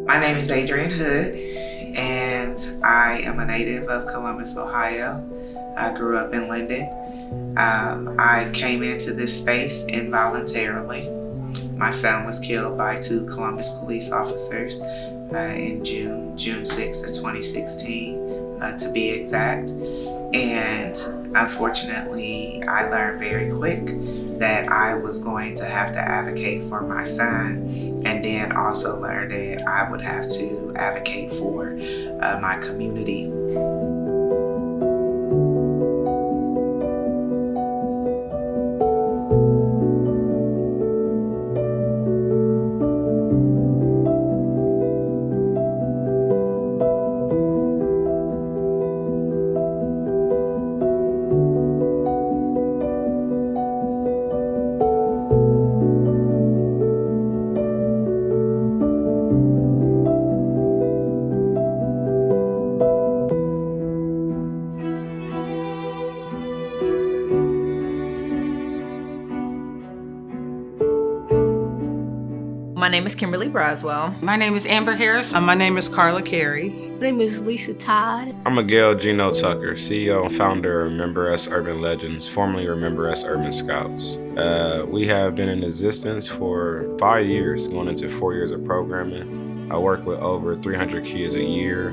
My name is Adrienne Hood, and I am a native of Columbus, Ohio. I grew up in Linden. I came into this space involuntarily. My son was killed by 2 Columbus police officers in June 6th of 2016, to be exact. And unfortunately, I learned very quick that I was going to have to advocate for my son, and then also learned that I would have to advocate for my community. My name is Kimberly Braswell. My name is Amber Harris. My name is Carla Carey. My name is Lisa Todd. I'm Miguel Gino Tucker, CEO and founder of Remember Us Urban Legends, formerly Remember Us Urban Scouts. We have been in existence for 5 years, going into 4 years of programming. I work with over 300 kids a year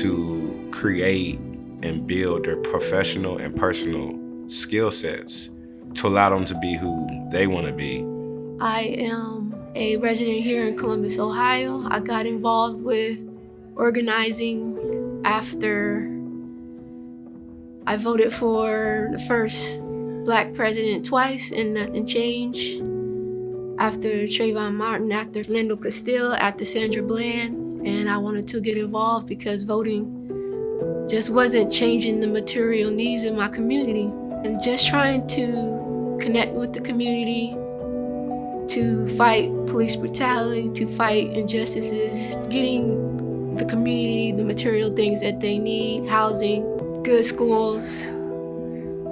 to create and build their professional and personal skill sets to allow them to be who they want to be. I am a resident here in Columbus, Ohio. I got involved with organizing after I voted for the first Black president twice and nothing changed. After Trayvon Martin, after Lyndall Castile, after Sandra Bland, and I wanted to get involved because voting just wasn't changing the material needs of my community. And just trying to connect with the community, to fight police brutality, to fight injustices, getting the community the material things that they need, housing, good schools,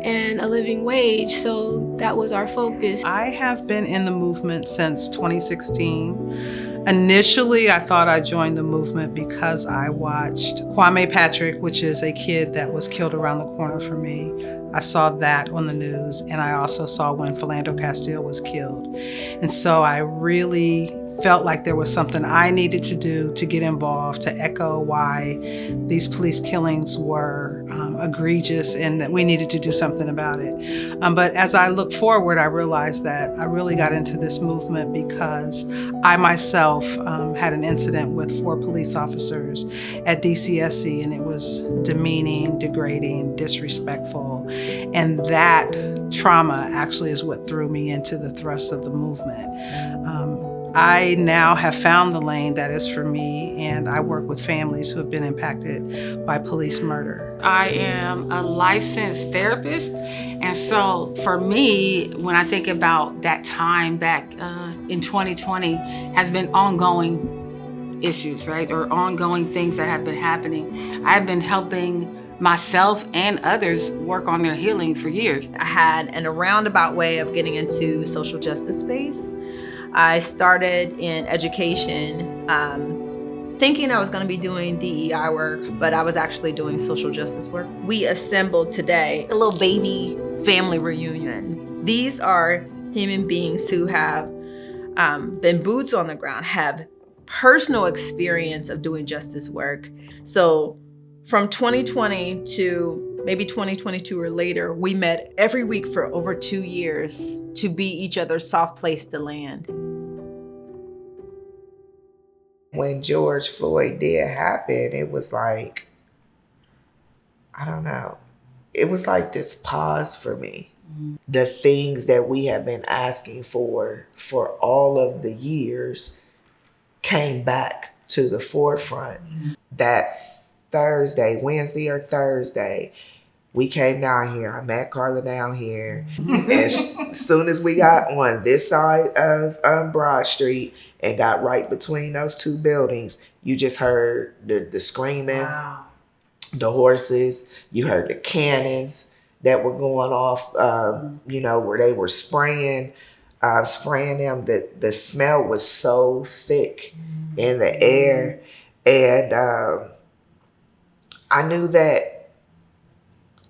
and a living wage. So that was our focus. I have been in the movement since 2016. Initially, I thought I joined the movement because I watched Kwame Patrick, which is a kid that was killed around the corner from me. I saw that on the news, and I also saw when Philando Castile was killed. And so I really felt like there was something I needed to do to get involved, to echo why these police killings were egregious and that we needed to do something about it. But as I look forward, I realized that I really got into this movement because I myself had an incident with 4 police officers at DCSC, and it was demeaning, degrading, disrespectful. And that trauma actually is what threw me into the thrust of the movement. I now have found the lane that is for me, and I work with families who have been impacted by police murder. I am a licensed therapist, and so for me, when I think about that time back in 2020, has been ongoing issues, right? Or ongoing things that have been happening. I've been helping myself and others work on their healing for years. I had a roundabout way of getting into social justice space. I started in education, thinking I was going to be doing DEI work, but I was actually doing social justice work. We assembled today a little baby family reunion. These are human beings who have been boots on the ground, have personal experience of doing justice work. So from 2020 to maybe 2022 or later, we met every week for over 2 years to be each other's soft place to land. When George Floyd did happen, it was like, I don't know, it was like this pause for me. The things that we have been asking for all of the years came back to the forefront. That Thursday, Wednesday or Thursday, we came down here. I met Carla down here. And as soon as we got on this side of Broad Street and got right between those 2 buildings, you just heard the screaming, wow, the horses, you heard the cannons that were going off, where they were spraying spraying them. The smell was so thick in the air. And I knew that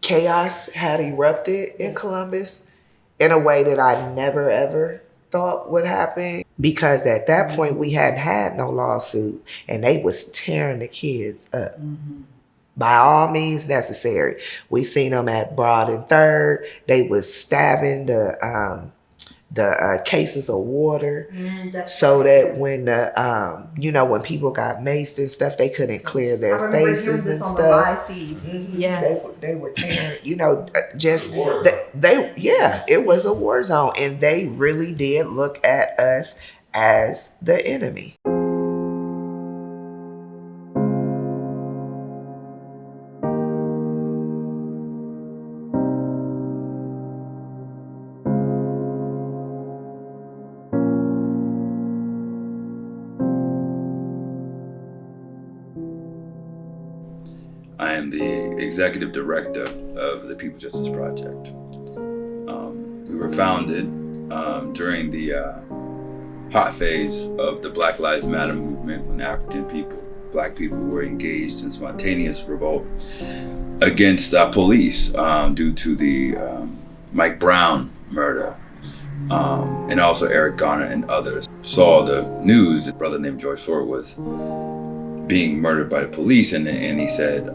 chaos had erupted in Columbus in a way that I never ever thought would happen. Because at that point we hadn't had no lawsuit and they was tearing the kids up. By all means necessary. We seen them at Broad and Third. They was stabbing the cases of water so that when when people got maced and stuff, they couldn't clear their faces and stuff. Yes. They were tearing, it was a war zone, and they really did look at us as the enemy. I am the executive director of the People Justice Project. We were founded during the hot phase of the Black Lives Matter movement when Black people were engaged in spontaneous revolt against police due to the Mike Brown murder, and also Eric Garner and others. Saw the news, a brother named George Floyd was being murdered by the police, and he said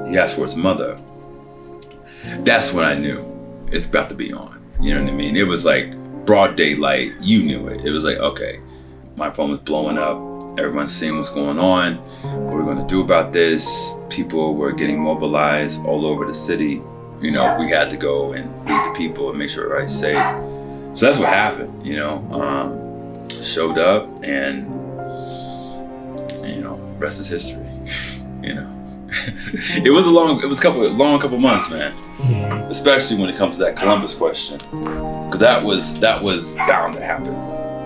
he asked for his mother. That's when I knew it's about to be on. You know what I mean? It was like broad daylight. You knew it. It was like, okay, my phone was blowing up. Everyone's seeing what's going on. What we're going to do about this? People were getting mobilized all over the city. We had to go and lead the people and make sure everybody's safe. So that's what happened. Showed up, and rest is history. It was a long couple months, man. Especially when it comes to that Columbus question, because that was bound to happen.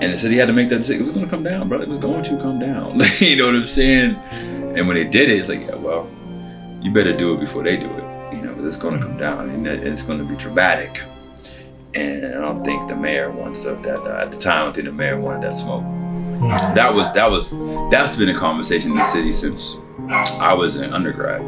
And the city had to make that decision. It was going to come down, brother. It was going to come down. You know what I'm saying? And when they did it, it's like, yeah, well, you better do it before they do it. Because it's going to come down, and it's going to be traumatic. And I don't think the mayor wants that. At the time, I don't think the mayor wanted that smoke. That's been a conversation in the city since I was an undergrad.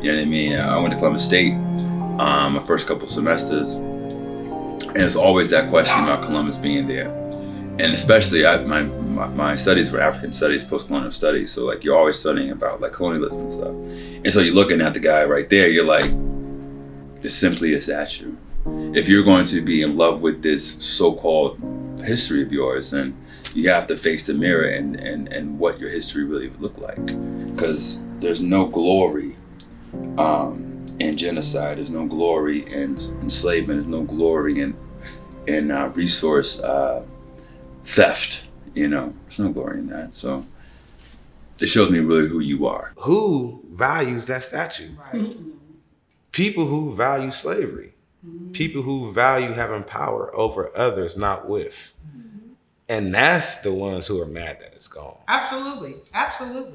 You know what I mean? I went to Columbus State my first couple semesters, and it's always that question about Columbus being there. And especially my studies were African studies, post-colonial studies. So like you're always studying about like colonialism and stuff. And so you're looking at the guy right there, you're like, it's simply a statue. If you're going to be in love with this so-called history of yours, then you have to face the mirror and what your history really looked like. Because there's no glory in genocide, there's no glory in enslavement, there's no glory in resource theft. There's no glory in that. So it shows me really who you are. Who values that statue? Right. People who value slavery. People who value having power over others, not with. And that's the ones who are mad that it's gone. Absolutely.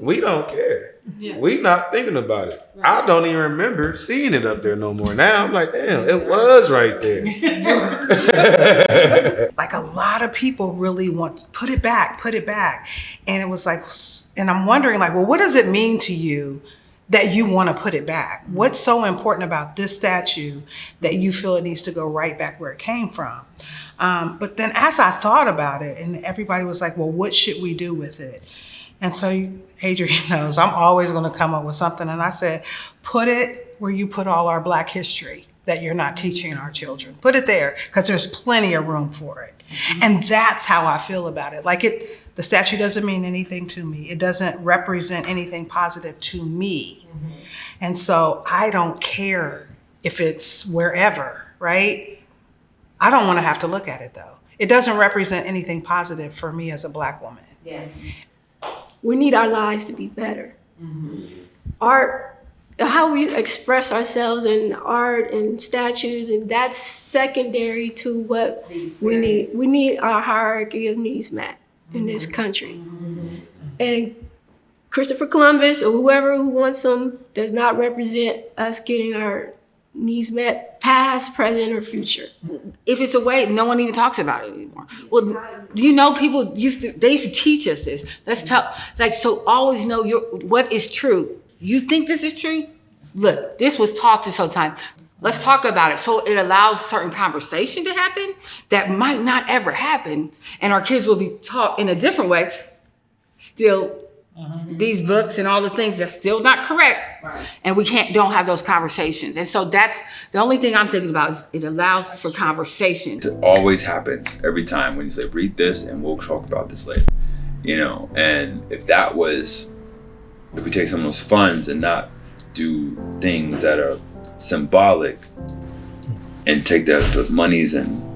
We don't care. Yeah. We not thinking about it. Right. I don't even remember seeing it up there no more. Now I'm like, damn, it was right there. Like a lot of people really want, put it back. And it was like, and I'm wondering like, well, what does it mean to you that you want to put it back? What's so important about this statue that you feel it needs to go right back where it came from? But then as I thought about it, and everybody was like, well, what should we do with it? And so Adrian knows I'm always going to come up with something. And I said, put it where you put all our Black history that you're not teaching our children. Put it there, because there's plenty of room for it. And that's how I feel about it. Like the statue doesn't mean anything to me. It doesn't represent anything positive to me. And so I don't care if it's wherever, right? I don't want to have to look at it though. It doesn't represent anything positive for me as a Black woman. Yeah. We need our lives to be better. Art, how we express ourselves in art and statues, and that's secondary to what we need. We need our hierarchy of needs met in this country. And Christopher Columbus or whoever who wants them does not represent us getting our needs met, past, present, or future. If it's away, no one even talks about it anymore. Well, do you know people used to teach us this? Let's tell, like, so always know what is true. You think this is true? Look, this was taught this whole time. Let's talk about it. So it allows certain conversation to happen that might not ever happen. And our kids will be taught in a different way. Still, these books and all the things that's still not correct. Right. And we don't have those conversations. And so that's the only thing I'm thinking about is it allows for conversation. It always happens every time when you say, read this and we'll talk about this later. You know, and if we take some of those funds and not do things that are symbolic and take those monies and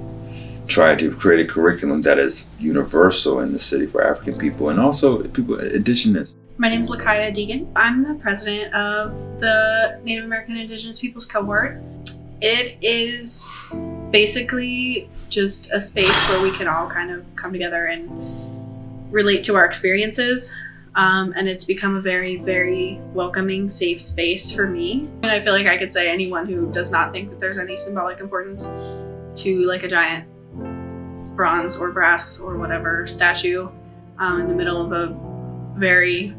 try to create a curriculum that is universal in the city for African people and also people indigenous. My name is Lakaya Deegan. I'm the president of the Native American Indigenous Peoples Cohort. It is basically just a space where we can all kind of come together and relate to our experiences. And it's become a very, very welcoming, safe space for me. And I feel like I could say anyone who does not think that there's any symbolic importance to like a giant bronze or brass or whatever statue in the middle of a very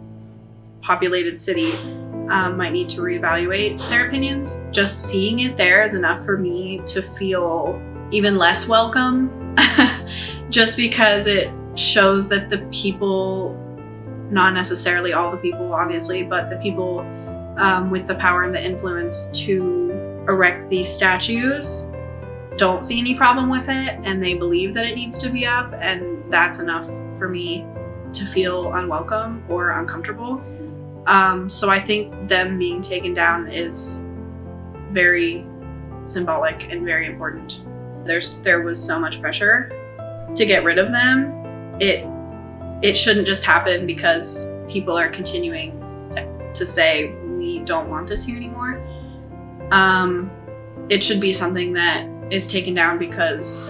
populated city might need to reevaluate their opinions. Just seeing it there is enough for me to feel even less welcome just because it shows that the people, not necessarily all the people obviously, but the people with the power and the influence to erect these statues don't see any problem with it and they believe that it needs to be up, and that's enough for me to feel unwelcome or uncomfortable. So I think them being taken down is very symbolic and very important. There was so much pressure to get rid of them. It shouldn't just happen because people are continuing to say we don't want this here anymore. It should be something that is taken down because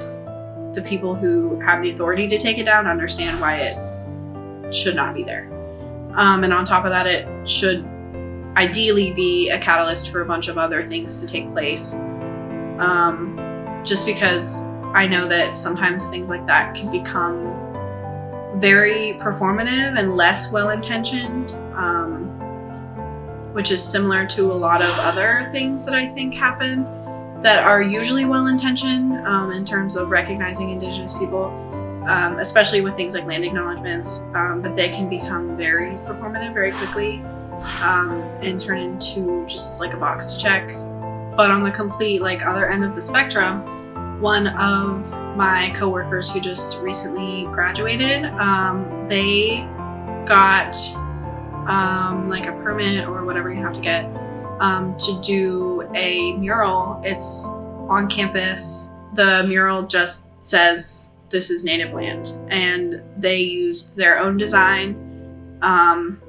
the people who have the authority to take it down understand why it should not be there. And on top of that, it should ideally be a catalyst for a bunch of other things to take place. Just because I know that sometimes things like that can become very performative and less well-intentioned, which is similar to a lot of other things that I think happen that are usually well-intentioned in terms of recognizing Indigenous people, especially with things like land acknowledgements, but they can become very performative very quickly and turn into just like a box to check. But on the complete other end of the spectrum, one of my coworkers who just recently graduated, they got a permit or whatever you have to get to do a mural. It's on campus. The mural just says this is native land, and they used their own design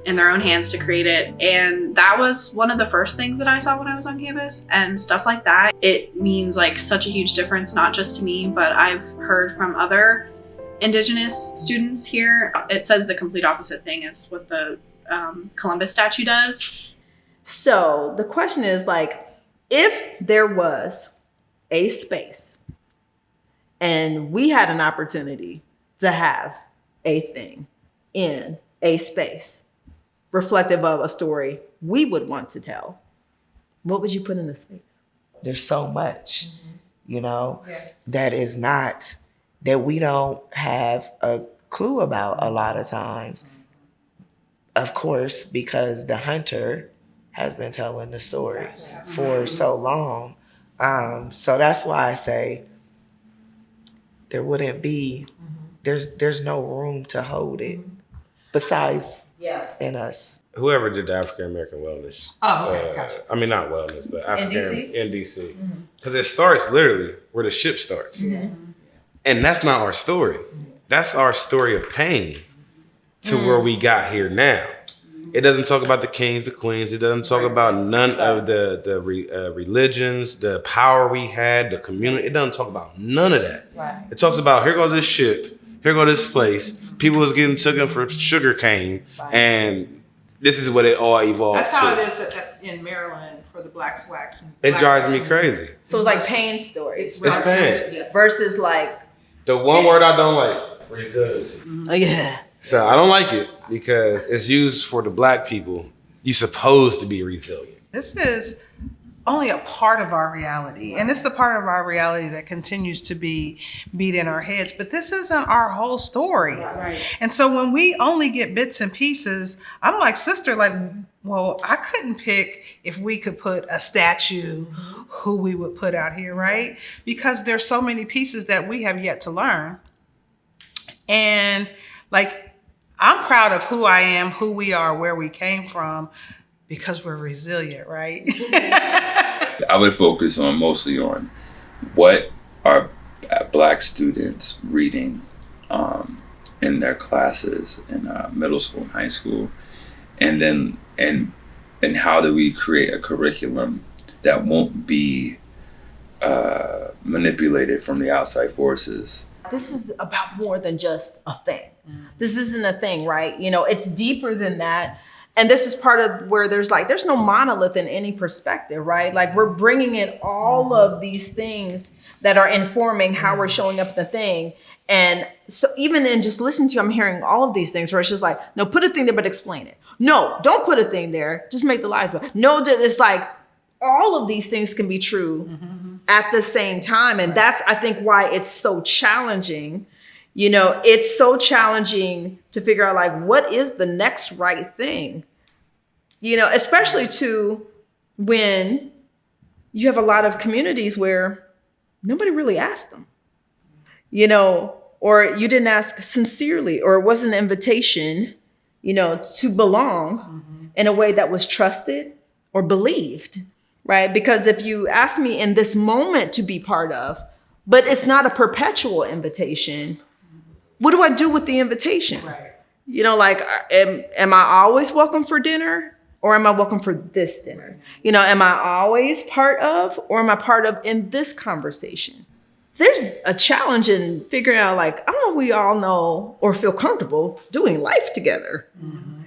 in their own hands to create it. And that was one of the first things that I saw when I was on campus, and stuff like that. It means such a huge difference, not just to me, but I've heard from other Indigenous students here. It says the complete opposite thing as what the Columbus statue does. So the question is if there was a space and we had an opportunity to have a thing in a space reflective of a story we would want to tell, what would you put in the space? There's so much, that is not, that we don't have a clue about a lot of times. Of course, because the hunter has been telling the story for so long. So that's why I say there wouldn't be, there's no room to hold it besides in us. Whoever did the African American Wellness. Oh, okay, gotcha. I mean, not wellness, but African in DC. Because it starts literally where the ship starts. And that's not our story. That's our story of pain to where we got here now. It doesn't talk about the kings, the queens. It doesn't talk about none of the religions, the power we had, the community. It doesn't talk about none of that. Right. It talks about, here goes this ship, here goes this place. People was getting taken for sugar cane, and this is what it all evolved to. That's how it is in Maryland for the Black Wax. It drives me crazy. So it's like pain stories. It's pain. Versus like, The one word I don't like, resiliency. yeah. So I don't like it because it's used for the Black people. You're supposed to be resilient. This is only a part of our reality. And it's the part of our reality that continues to be beat in our heads. But this isn't our whole story. Right. And so when we only get bits and pieces, I'm like, sister, like, well, I couldn't pick if we could put a statue, who we would put out here, right? Because there's so many pieces that we have yet to learn. And like, I'm proud of who I am, who we are, where we came from, because we're resilient, right? I would focus on mostly on what are Black students reading in their classes in middle school and high school, and then and how do we create a curriculum that won't be manipulated from the outside forces. This is about more than just a thing. This isn't a thing, right? You know, it's deeper than that. And this is part of where there's no monolith in any perspective, right? Like, we're bringing in all of these things that are informing how we're showing up the thing. And so even in just listening to you, I'm hearing all of these things where it's just like, no, put a thing there, but explain it. No, don't put a thing there. Just make the lies. But no, it's like all of these things can be true at the same time. And that's, I think, why it's so challenging. You know, it's so challenging to figure out, like, what is the next right thing? You know, especially too when you have a lot of communities where nobody really asked them, you know, or you didn't ask sincerely, or it wasn't an invitation, you know, to belong in a way that was trusted or believed, right? Because if you ask me in this moment to be part of, but it's not a perpetual invitation, what do I do with the invitation? Right. You know, like, am I always welcome for dinner, or am I welcome for this dinner? You know, am I always part of, or am I part of in this conversation? There's a challenge in figuring out, like, I don't know if we all know or feel comfortable doing life together,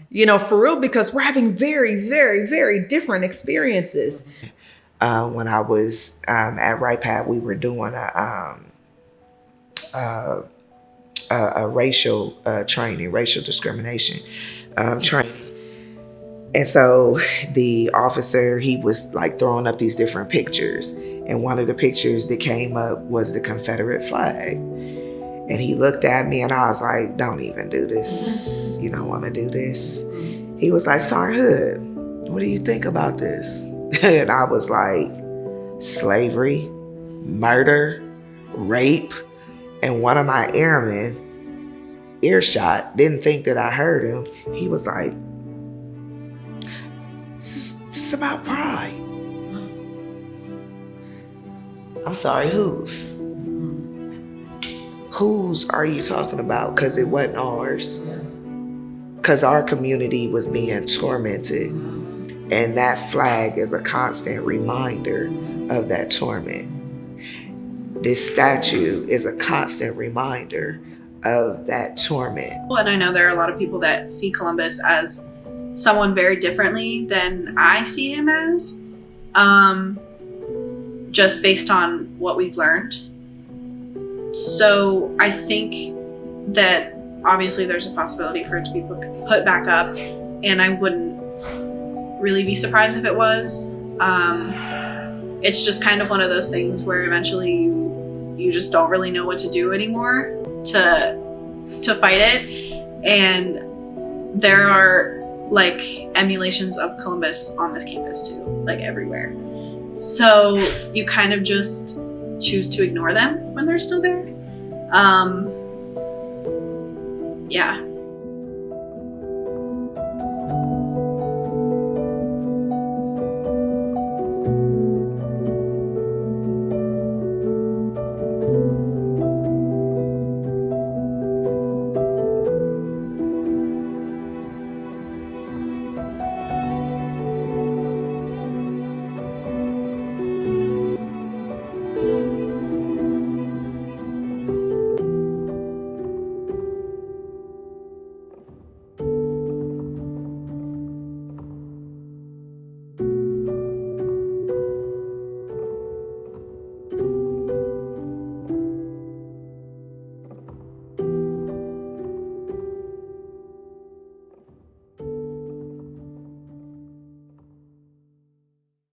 you know, for real, because we're having very, very, very different experiences. When I was at RightPath, we were doing a racial training, racial discrimination training. And so the officer, he was like throwing up these different pictures. And one of the pictures that came up was the Confederate flag. And he looked at me and I was like, don't even do this. You don't want to do this. He was like, Sergeant Hood, what do you think about this? And I was like, slavery, murder, rape. And one of my airmen, earshot, didn't think that I heard him. He was like, this is about pride. I'm sorry, whose? Whose are you talking about? Because it wasn't ours. Because our community was being tormented. And that flag is a constant reminder of that torment. This statue is a constant reminder of that torment. And I know there are a lot of people that see Columbus as someone very differently than I see him as, just based on what we've learned. So I think that obviously there's a possibility for it to be put back up, and I wouldn't really be surprised if it was. It's just kind of one of those things where eventually you just don't really know what to do anymore to fight it. And there are like emulations of Columbus on this campus too, like everywhere. So you kind of just choose to ignore them when they're still there. Yeah.